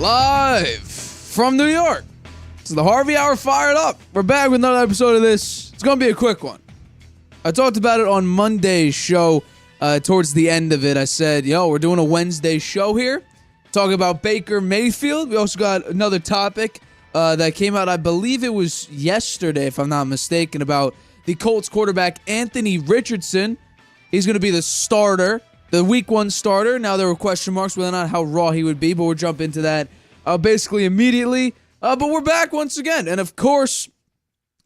Live from New York. It's the Harvey Hour fired up. We're back with another episode of this. It's going to be a quick one. I talked about it on Monday's show. Towards the end of it, I said, we're doing a Wednesday show here. Talking about Baker Mayfield. We also got another topic that came out, I believe it was yesterday, if I'm not mistaken, about the Colts quarterback Anthony Richardson. He's going to be the starter, the week 1 starter. Now, there were question marks whether or not how raw he would be, but we'll jump into that basically immediately. But we're back once again. And of course,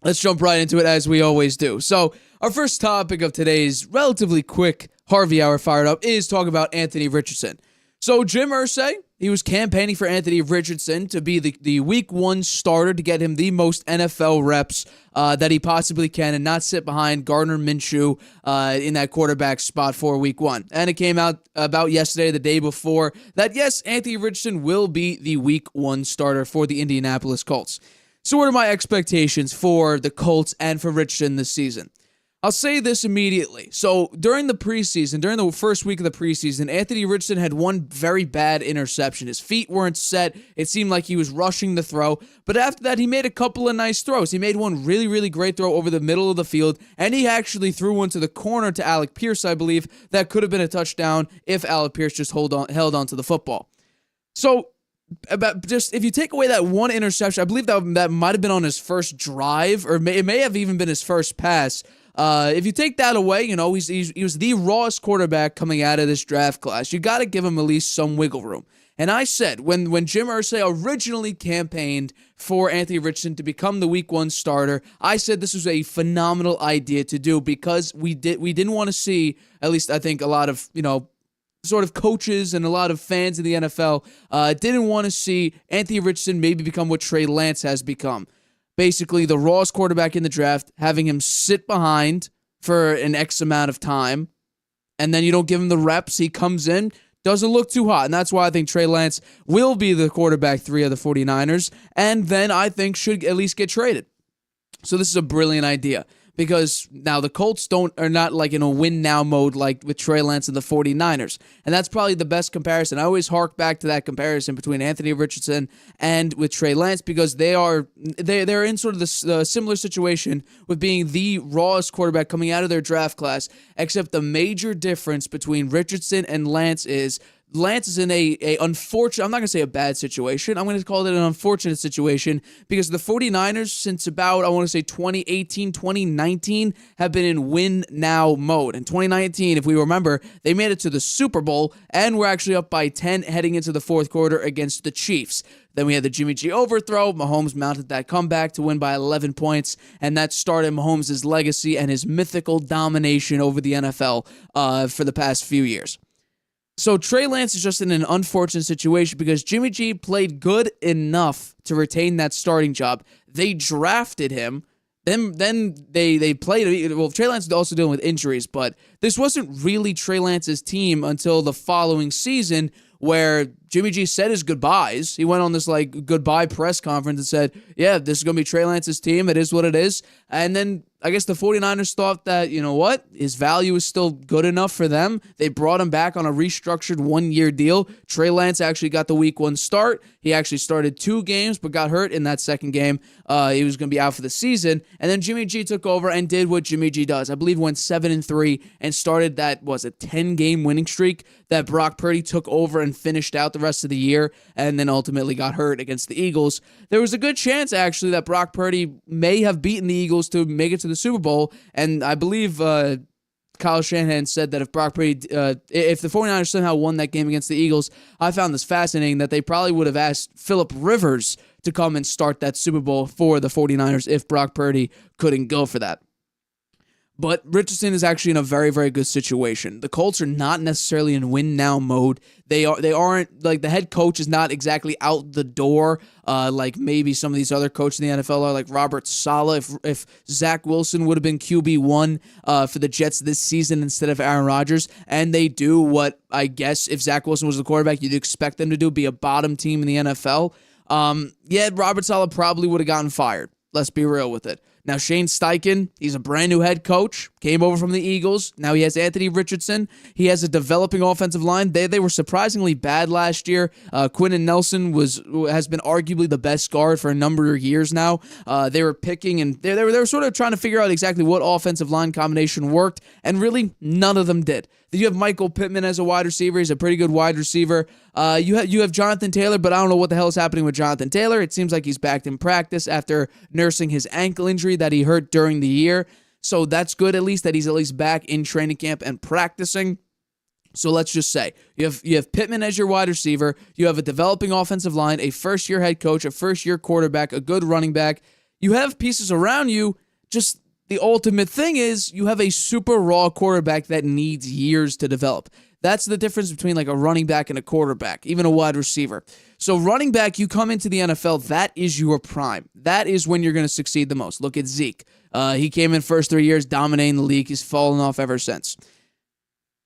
let's jump right into it as we always do. So, our first topic of today's relatively quick Harvey Hour fired up is talking about Anthony Richardson. So, Jim Irsay, he was campaigning for Anthony Richardson to be the week 1 starter to get him the most NFL reps that he possibly can and not sit behind Gardner Minshew in that quarterback spot for week 1. And it came out about yesterday, the day before, that yes, Anthony Richardson will be the week 1 starter for the Indianapolis Colts. So what are my expectations for the Colts and for Richardson this season? I'll say this immediately. So during the preseason, during the first week of the preseason, Anthony Richardson had one very bad interception. His feet weren't set. It seemed like he was rushing the throw. But after that, he made a couple of nice throws. He made one really, really great throw over the middle of the field, and he actually threw one to the corner to Alec Pierce, I believe, that could have been a touchdown if Alec Pierce just held on to the football. So, if you take away that one interception, I believe that might have been on his first drive, or it may have even been his first pass. If you take that away, he was the rawest quarterback coming out of this draft class. You got to give him at least some wiggle room. And I said, when Jim Irsay originally campaigned for Anthony Richardson to become the week 1 starter, I said this was a phenomenal idea to do because we didn't want to see, at least I think a lot of, sort of coaches and a lot of fans in the NFL didn't want to see Anthony Richardson maybe become what Trey Lance has become. Basically, the rawest quarterback in the draft, having him sit behind for an X amount of time, and then you don't give him the reps, he comes in, doesn't look too hot, and that's why I think Trey Lance will be the quarterback 3 of the 49ers, and then I think should at least get traded. So this is a brilliant idea. Because now the Colts are not like in a win-now mode like with Trey Lance and the 49ers. And that's probably the best comparison. I always hark back to that comparison between Anthony Richardson and with Trey Lance because they're in sort of the similar situation with being the rawest quarterback coming out of their draft class, except the major difference between Richardson and Lance is Lance is in a unfortunate, I'm not going to say a bad situation, I'm going to call it an unfortunate situation because the 49ers since about, I want to say 2018, 2019 have been in win-now mode. In 2019, if we remember, they made it to the Super Bowl and were actually up by 10 heading into the fourth quarter against the Chiefs. Then we had the Jimmy G overthrow. Mahomes mounted that comeback to win by 11 points, and that started Mahomes' legacy and his mythical domination over the NFL for the past few years. So Trey Lance is just in an unfortunate situation because Jimmy G played good enough to retain that starting job. They drafted him. Then they played. Well, Trey Lance was also dealing with injuries, but this wasn't really Trey Lance's team until the following season where Jimmy G said his goodbyes. He went on this goodbye press conference and said, yeah, this is going to be Trey Lance's team. It is what it is. And then I guess the 49ers thought that, his value is still good enough for them. They brought him back on a restructured 1-year deal. Trey Lance actually got the week 1 start. He actually started 2 games, but got hurt in that second game. He was going to be out for the season. And then Jimmy G took over and did what Jimmy G does. I believe went 7-3 and started that, 10-game winning streak that Brock Purdy took over and finished out the rest of the year and then ultimately got hurt against the Eagles. There was a good chance, actually, that Brock Purdy may have beaten the Eagles to make it to the Super Bowl, and I believe Kyle Shanahan said that if Brock Purdy, if the 49ers somehow won that game against the Eagles, I found this fascinating that they probably would have asked Phillip Rivers to come and start that Super Bowl for the 49ers if Brock Purdy couldn't go for that. But Richardson is actually in a very, very good situation. The Colts are not necessarily in win-now mode. They aren't, like, the head coach is not exactly out the door like maybe some of these other coaches in the NFL are, like Robert Saleh. If Zach Wilson would have been QB1 for the Jets this season instead of Aaron Rodgers, and they do what I guess if Zach Wilson was the quarterback, you'd expect them to do, be a bottom team in the NFL, Robert Saleh probably would have gotten fired. Let's be real with it. Now, Shane Steichen, he's a brand new head coach, came over from the Eagles. Now he has Anthony Richardson. He has a developing offensive line. They were surprisingly bad last year. Quentin Nelson has been arguably the best guard for a number of years now. They were picking and they were sort of trying to figure out exactly what offensive line combination worked, and really none of them did. Then you have Michael Pittman as a wide receiver. He's a pretty good wide receiver. You have Jonathan Taylor, but I don't know what the hell is happening with Jonathan Taylor. It seems like he's back in practice after nursing his ankle injury that he hurt during the year. So that's good, at least, that he's at least back in training camp and practicing. So let's just say you have Pittman as your wide receiver. You have a developing offensive line, a first-year head coach, a first-year quarterback, a good running back. You have pieces around you. Just the ultimate thing is you have a super raw quarterback that needs years to develop. That's the difference between like a running back and a quarterback, even a wide receiver. So running back, you come into the NFL, that is your prime. That is when you're going to succeed the most. Look at Zeke. He came in first 3 years, dominating the league. He's fallen off ever since.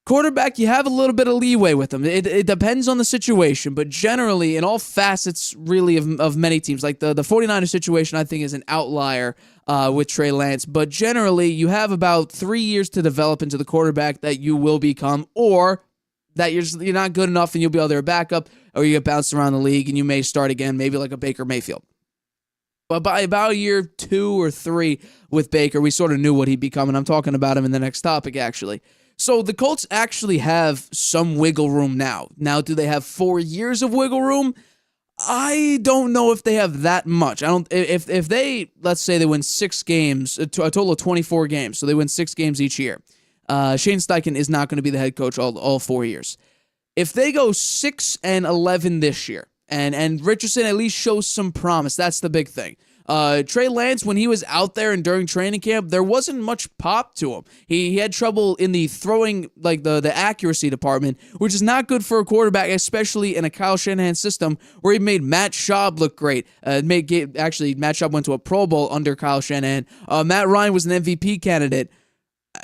Quarterback, you have a little bit of leeway with them. It depends on the situation, but generally, in all facets, really, of many teams, like the 49ers situation, I think is an outlier with Trey Lance, but generally, you have about 3 years to develop into the quarterback that you will become, or that you're not good enough and you'll be their backup, or you get bounced around the league and you may start again, maybe like a Baker Mayfield. But by about year 2 or 3 with Baker, we sort of knew what he'd become, and I'm talking about him in the next topic, actually. So the Colts actually have some wiggle room now. Now, do they have 4 years of wiggle room? I don't know if they have that much. If they, let's say they win 6 games, a total of 24 games, so they win 6 games each year. Shane Steichen is not going to be the head coach all 4 years. If they go 6-11 this year, and Richardson at least shows some promise, that's the big thing. Trey Lance, when he was out there and during training camp, there wasn't much pop to him. He had trouble in the throwing, like the accuracy department, which is not good for a quarterback, especially in a Kyle Shanahan system where he made Matt Schaub look great. Actually, Matt Schaub went to a Pro Bowl under Kyle Shanahan. Matt Ryan was an MVP candidate.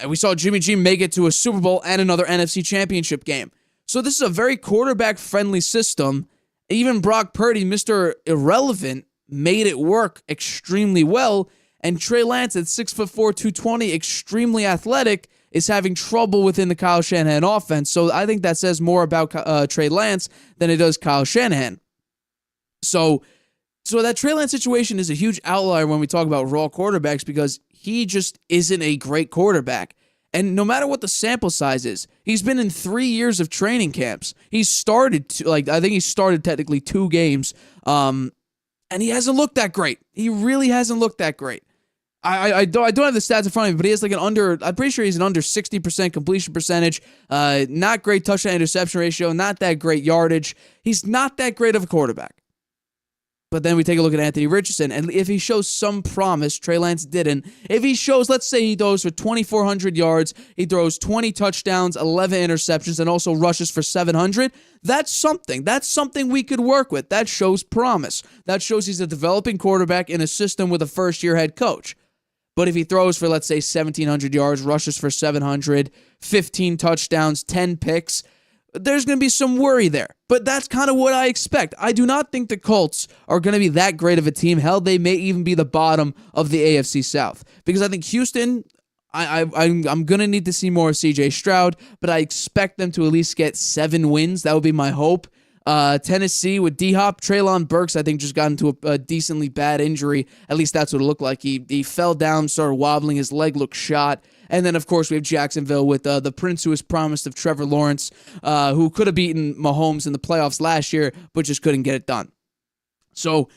We saw Jimmy G make it to a Super Bowl and another NFC Championship game. So this is a very quarterback-friendly system. Even Brock Purdy, Mr. Irrelevant, made it work extremely well, and Trey Lance at 6'4", 220, extremely athletic, is having trouble within the Kyle Shanahan offense. So I think that says more about Trey Lance than it does Kyle Shanahan. So that Trey Lance situation is a huge outlier when we talk about raw quarterbacks, because he just isn't a great quarterback. And no matter what the sample size is, he's been in 3 years of training camps. He's started, I think he started technically 2 games, and he hasn't looked that great. He really hasn't looked that great. I don't have the stats in front of me, but he has I'm pretty sure he's an under 60% completion percentage, not great touchdown interception ratio, not that great yardage. He's not that great of a quarterback. But then we take a look at Anthony Richardson, and if he shows some promise, Trey Lance didn't. If he shows, let's say he throws for 2,400 yards, he throws 20 touchdowns, 11 interceptions, and also rushes for 700, that's something. That's something we could work with. That shows promise. That shows he's a developing quarterback in a system with a first-year head coach. But if he throws for, let's say, 1,700 yards, rushes for 700, 15 touchdowns, 10 picks, there's going to be some worry there. But that's kind of what I expect. I do not think the Colts are going to be that great of a team. Hell, they may even be the bottom of the AFC South. Because I think Houston, I'm going to need to see more of C.J. Stroud, but I expect them to at least get 7 wins. That would be my hope. Tennessee with D-Hop, Treylon Burks, I think, just got into a decently bad injury. At least that's what it looked like. He fell down, started wobbling, his leg looked shot. And then, of course, we have Jacksonville with the prince who was promised of Trevor Lawrence, who could have beaten Mahomes in the playoffs last year, but just couldn't get it done. So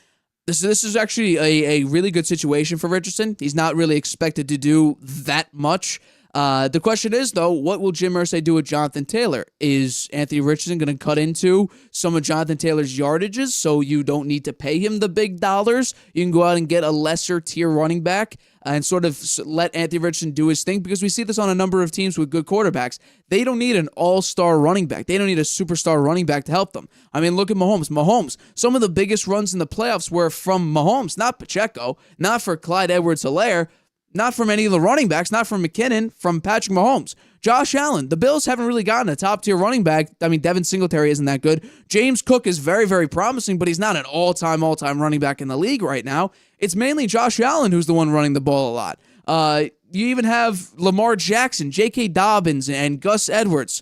this is actually a really good situation for Richardson. He's not really expected to do that much. The question is, though, what will Jim Irsay do with Jonathan Taylor? Is Anthony Richardson going to cut into some of Jonathan Taylor's yardages so you don't need to pay him the big dollars? You can go out and get a lesser tier running back and sort of let Anthony Richardson do his thing, because we see this on a number of teams with good quarterbacks. They don't need an all-star running back. They don't need a superstar running back to help them. I mean, look at Mahomes. Some of the biggest runs in the playoffs were from Mahomes, not Pacheco, not for Clyde Edwards-Helaire, not from any of the running backs, not from McKinnon, from Patrick Mahomes. Josh Allen. The Bills haven't really gotten a top-tier running back. I mean, Devin Singletary isn't that good. James Cook is very, very promising, but he's not an all-time running back in the league right now. It's mainly Josh Allen who's the one running the ball a lot. You even have Lamar Jackson, J.K. Dobbins, and Gus Edwards,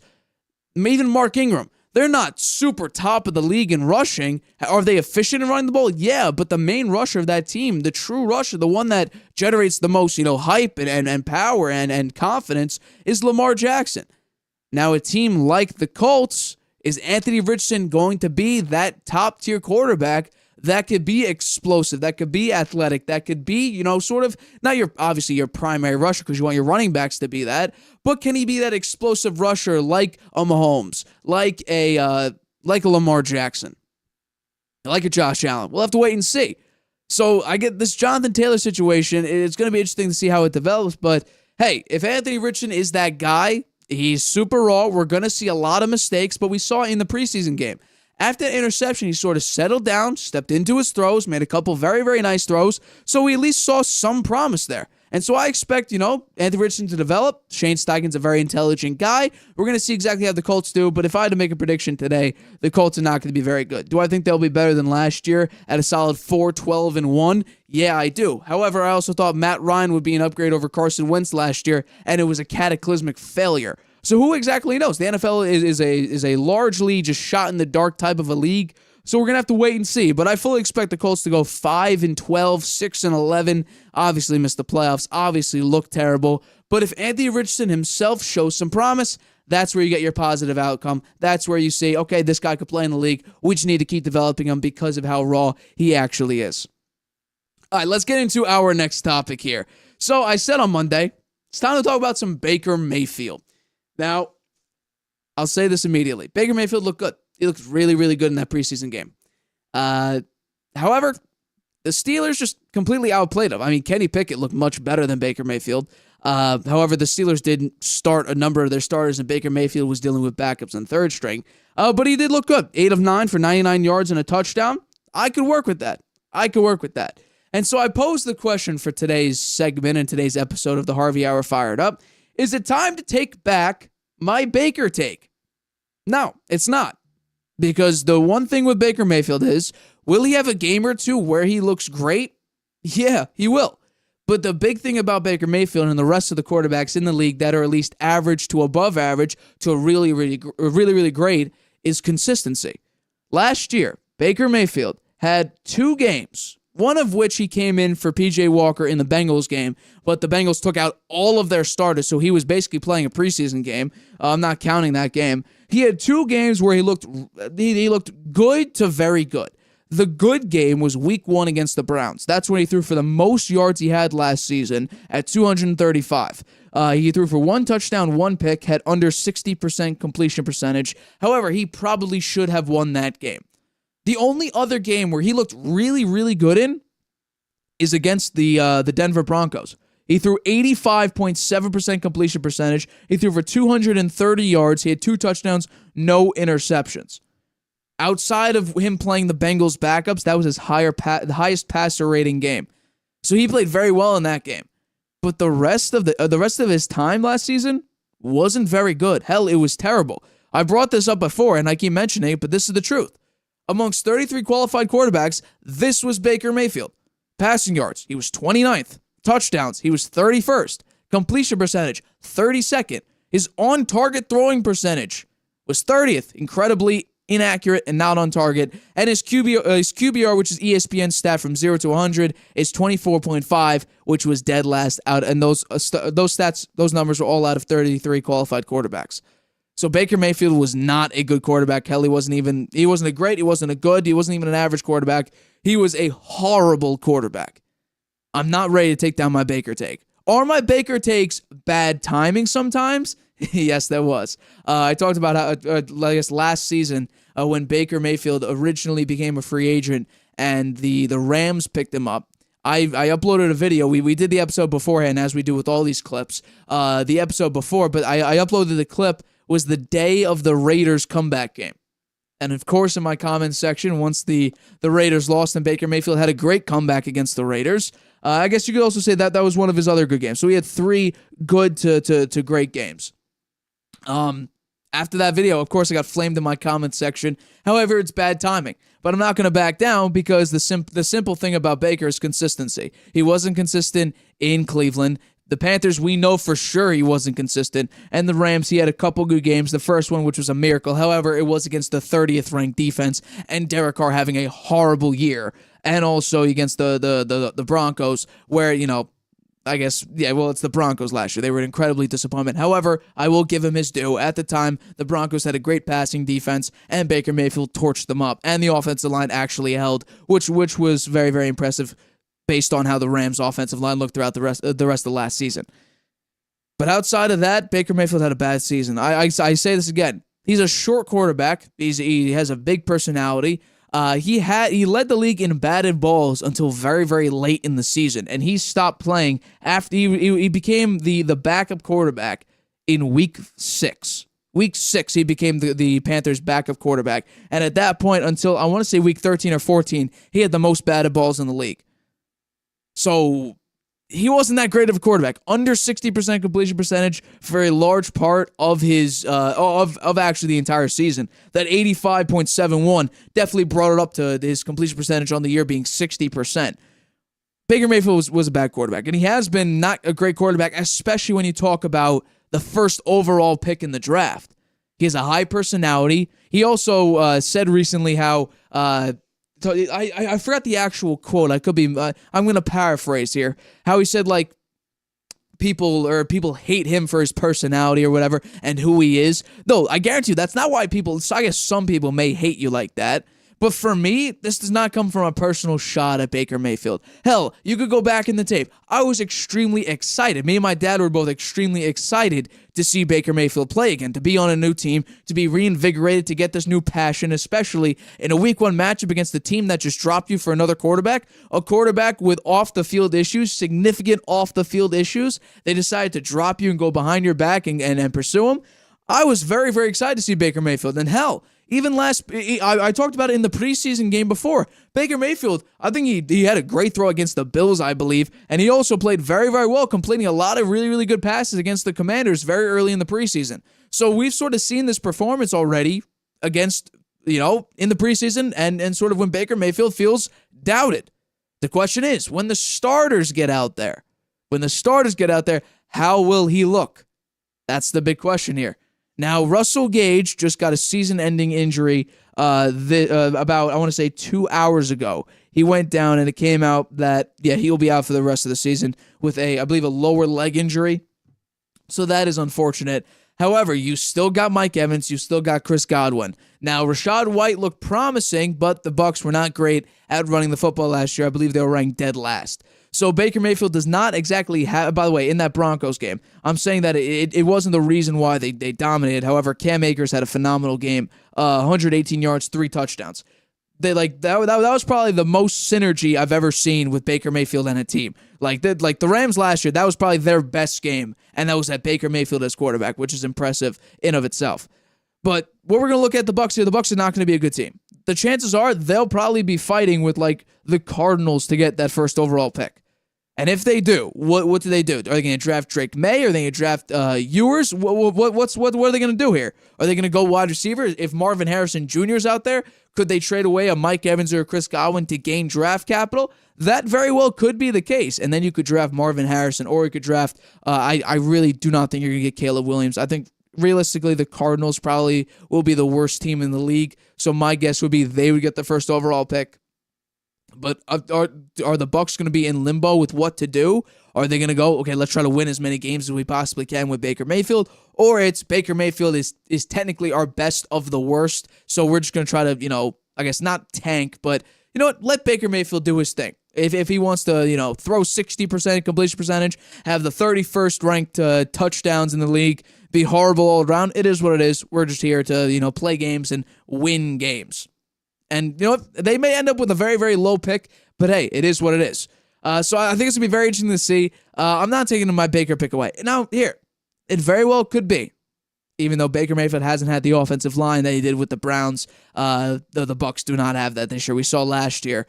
even Mark Ingram. They're not super top of the league in rushing. Are they efficient in running the ball? Yeah, but the main rusher of that team, the true rusher, the one that generates the most, hype and power and confidence is Lamar Jackson. Now, a team like the Colts, is Anthony Richardson going to be that top-tier quarterback that could be explosive, that could be athletic, that could be, sort of, not obviously your primary rusher because you want your running backs to be that, but can he be that explosive rusher like a Mahomes, like a Lamar Jackson, like a Josh Allen? We'll have to wait and see. So I get this Jonathan Taylor situation. It's going to be interesting to see how it develops, but hey, if Anthony Richardson is that guy, he's super raw. We're going to see a lot of mistakes, but we saw it in the preseason game. After that interception, he sort of settled down, stepped into his throws, made a couple very, very nice throws, so we at least saw some promise there. And so I expect, Anthony Richardson to develop. Shane Steichen's a very intelligent guy. We're going to see exactly how the Colts do, but if I had to make a prediction today, the Colts are not going to be very good. Do I think they'll be better than last year at a solid 4-12-1? Yeah, I do. However, I also thought Matt Ryan would be an upgrade over Carson Wentz last year, and it was a cataclysmic failure. So who exactly knows? The NFL is a largely just shot in the dark type of a league. So we're going to have to wait and see. But I fully expect the Colts to go 5-12, 6-11. Obviously missed the playoffs. Obviously look terrible. But if Anthony Richardson himself shows some promise, that's where you get your positive outcome. That's where you say, okay, this guy could play in the league. We just need to keep developing him because of how raw he actually is. All right, let's get into our next topic here. So I said on Monday, it's time to talk about some Baker Mayfield. Now, I'll say this immediately. Baker Mayfield looked good. He looked really, really good in that preseason game. However, the Steelers just completely outplayed him. I mean, Kenny Pickett looked much better than Baker Mayfield. However, the Steelers didn't start a number of their starters, and Baker Mayfield was dealing with backups on third string. But he did look good. 8 of 9 for 99 yards and a touchdown. I could work with that. And so I posed the question for today's segment and today's episode of the Harvey Hour Fired Up. Is it time to take back my Baker take? No, it's not. Because the one thing with Baker Mayfield is, will he have a game or two where he looks great? Yeah, he will. But the big thing about Baker Mayfield and the rest of the quarterbacks in the league that are at least average to above average to really, really great is consistency. Last year, Baker Mayfield had 2 games, one of which he came in for P.J. Walker in the Bengals game, but the Bengals took out all of their starters, so he was basically playing a preseason game. I'm not counting that game. He had 2 games where he looked good to very good. The good game was week 1 against the Browns. That's when he threw for the most yards he had last season at 235. He threw for 1 touchdown, 1 pick, had under 60% completion percentage. However, he probably should have won that game. The only other game where he looked really, really good in is against the Denver Broncos. He threw 85.7% completion percentage. He threw for 230 yards. He had 2 touchdowns, no interceptions. Outside of him playing the Bengals backups, that was his highest passer rating game. So he played very well in that game. But the rest of his time last season wasn't very good. Hell, it was terrible. I brought this up before, and I keep mentioning it, but this is the truth. Amongst 33 qualified quarterbacks, this was Baker Mayfield. Passing yards, he was 29th. Touchdowns, he was 31st. Completion percentage, 32nd. His on-target throwing percentage was 30th. Incredibly inaccurate and not on target. And his QBR, which is ESPN's stat from 0 to 100, is 24.5, which was dead last out. And those numbers were all out of 33 qualified quarterbacks. So Baker Mayfield was not a good quarterback. Hell, he wasn't a great, he wasn't a good, he wasn't even an average quarterback. He was a horrible quarterback. I'm not ready to take down my Baker take. Are my Baker takes bad timing sometimes? Yes, that was. I talked about how, I guess last season when Baker Mayfield originally became a free agent and the Rams picked him up. I uploaded a video. We did the episode beforehand, as we do with all these clips. The episode before, but I uploaded the clip was the day of the Raiders comeback game. And of course, in my comments section, once the Raiders lost and Baker Mayfield had a great comeback against the Raiders, I guess you could also say that was one of his other good games. So he had 3 good to great games. After that video, of course, I got flamed in my comment section. However, it's bad timing. But I'm not going to back down because the simple thing about Baker is consistency. He wasn't consistent in Cleveland. The Panthers, we know for sure he wasn't consistent. And the Rams, he had a couple good games. The first one, which was a miracle. However, it was against the 30th ranked defense and Derek Carr having a horrible year. And also against the Broncos, where, I guess, it's the Broncos last year. They were an incredibly disappointment. However, I will give him his due. At the time, the Broncos had a great passing defense, and Baker Mayfield torched them up. And the offensive line actually held, which was very, very impressive based on how the Rams' offensive line looked throughout the rest of last season. But outside of that, Baker Mayfield had a bad season. I say this again. He's a short quarterback. He has a big personality. He led the league in batted balls until very, very late in the season, and he stopped playing after he became the backup quarterback in week 6. Week 6, he became the Panthers' backup quarterback, and at that point, until I want to say week 13 or 14, he had the most batted balls in the league. So he wasn't that great of a quarterback. Under 60% completion percentage for a large part of his of actually the entire season. That 85.71 definitely brought it up to his completion percentage on the year being 60%. Baker Mayfield was a bad quarterback, and he has been not a great quarterback, especially when you talk about the first overall pick in the draft. He has a high personality. He also said recently how I forgot the actual quote. I could be. I'm going to paraphrase here. How he said people hate him for his personality or whatever and who he is. No, I guarantee you that's not why people. So I guess some people may hate you like that. But for me, this does not come from a personal shot at Baker Mayfield. Hell, you could go back in the tape. I was extremely excited. Me and my dad were both extremely excited to see Baker Mayfield play again, to be on a new team, to be reinvigorated, to get this new passion, especially in a week 1 matchup against the team that just dropped you for another quarterback, a quarterback with off-the-field issues, significant off-the-field issues. They decided to drop you and go behind your back and pursue him. I was very, very excited to see Baker Mayfield. And hell, even I talked about it in the preseason game before. Baker Mayfield, I think he had a great throw against the Bills, I believe, and he also played very, very well, completing a lot of really, really good passes against the Commanders very early in the preseason. So we've sort of seen this performance already against, in the preseason and sort of when Baker Mayfield feels doubted. The question is, when the starters get out there, how will he look? That's the big question here. Now, Russell Gage just got a season-ending injury about, I want to say, 2 hours ago. He went down, and it came out that, he'll be out for the rest of the season with I believe, a lower leg injury. So that is unfortunate. However, you still got Mike Evans. You still got Chris Godwin. Now, Rachaad White looked promising, but the Bucs were not great at running the football last year. I believe they were ranked dead last. So Baker Mayfield does not exactly have, by the way, in that Broncos game, I'm saying that it wasn't the reason why they dominated. However, Cam Akers had a phenomenal game, 118 yards, 3 touchdowns. That was probably the most synergy I've ever seen with Baker Mayfield and a team. Like the Rams last year, that was probably their best game, and that was at Baker Mayfield as quarterback, which is impressive in of itself. But what we're going to look at the Bucs here, the Bucs are not going to be a good team. The chances are they'll probably be fighting with the Cardinals to get that first overall pick. And if they do, what do they do? Are they going to draft Drake May? Are they going to draft Ewers? What are they going to do here? Are they going to go wide receiver? If Marvin Harrison Jr. is out there, could they trade away a Mike Evans or a Chris Godwin to gain draft capital? That very well could be the case. And then you could draft Marvin Harrison, or you could draft, I really do not think you're going to get Caleb Williams. I think realistically the Cardinals probably will be the worst team in the league. So my guess would be they would get the first overall pick. But are the Bucs going to be in limbo with what to do? Are they going to go, okay, let's try to win as many games as we possibly can with Baker Mayfield? Or it's Baker Mayfield is technically our best of the worst, so we're just going to try to, I guess not tank, but you know what? Let Baker Mayfield do his thing. If he wants to, throw 60% completion percentage, have the 31st ranked touchdowns in the league, be horrible all around, it is what it is. We're just here to, play games and win games. And you know what? They may end up with a very, very low pick, but hey, it is what it is. So I think it's going to be very interesting to see. I'm not taking my Baker pick away. Now, here, it very well could be. Even though Baker Mayfield hasn't had the offensive line that he did with the Browns, the Bucs do not have that this year. We saw last year,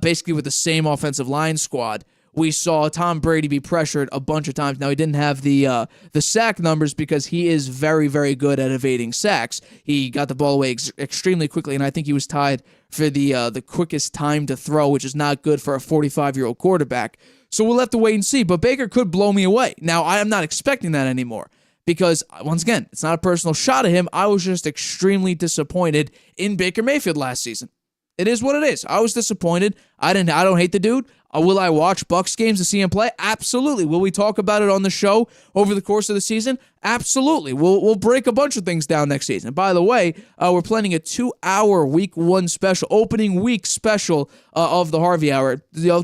basically with the same offensive line squad, we saw Tom Brady be pressured a bunch of times. Now, he didn't have the sack numbers because he is very, very good at evading sacks. He got the ball away extremely quickly, and I think he was tied for the quickest time to throw, which is not good for a 45-year-old quarterback. So we'll have to wait and see. But Baker could blow me away. Now, I am not expecting that anymore because, once again, it's not a personal shot at him. I was just extremely disappointed in Baker Mayfield last season. It is what it is. I was disappointed. I don't hate the dude. Will I watch Bucs games to see him play? Absolutely. Will we talk about it on the show over the course of the season? Absolutely. We'll break a bunch of things down next season. By the way, we're planning a 2-hour Week 1 special, opening week special of the Harvey Hour.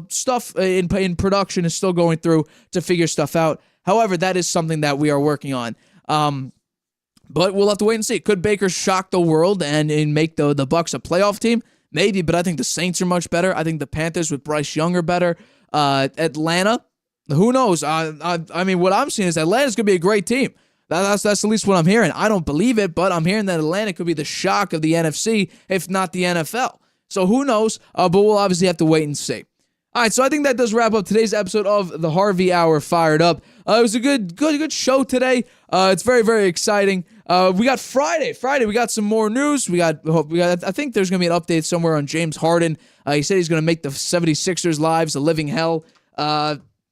Stuff in production is still going through to figure stuff out. However, that is something that we are working on. But we'll have to wait and see. Could Baker shock the world and make the Bucs a playoff team? Maybe, but I think the Saints are much better. I think the Panthers with Bryce Young are better. Atlanta, who knows? I mean, what I'm seeing is Atlanta's going to be a great team. That's at least what I'm hearing. I don't believe it, but I'm hearing that Atlanta could be the shock of the NFC, if not the NFL. So who knows? But we'll obviously have to wait and see. All right, so I think that does wrap up today's episode of the Harvey Hour Fired Up. It was a good show today. It's very, very exciting. We got Friday. We got some more news. We got. I think there's gonna be an update somewhere on James Harden. He said he's gonna make the 76ers' lives a living hell.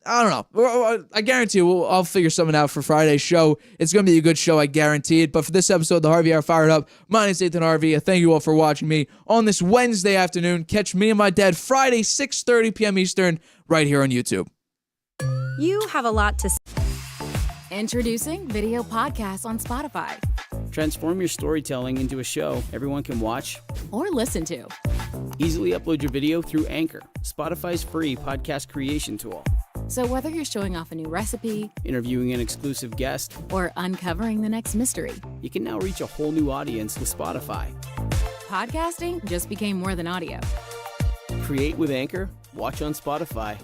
I don't know. I guarantee you, I'll figure something out for Friday's show. It's going to be a good show, I guarantee it. But for this episode, the Harvey Hour Fired Up, my name is Stephen Harvey. Thank you all for watching me on this Wednesday afternoon. Catch me and my dad Friday, 6:30 p.m. Eastern, right here on YouTube. You have a lot to say. Introducing video podcasts on Spotify. Transform your storytelling into a show everyone can watch or listen to. Easily upload your video through Anchor, Spotify's free podcast creation tool. So whether you're showing off a new recipe, interviewing an exclusive guest, or uncovering the next mystery, you can now reach a whole new audience with Spotify. Podcasting just became more than audio. Create with Anchor, watch on Spotify.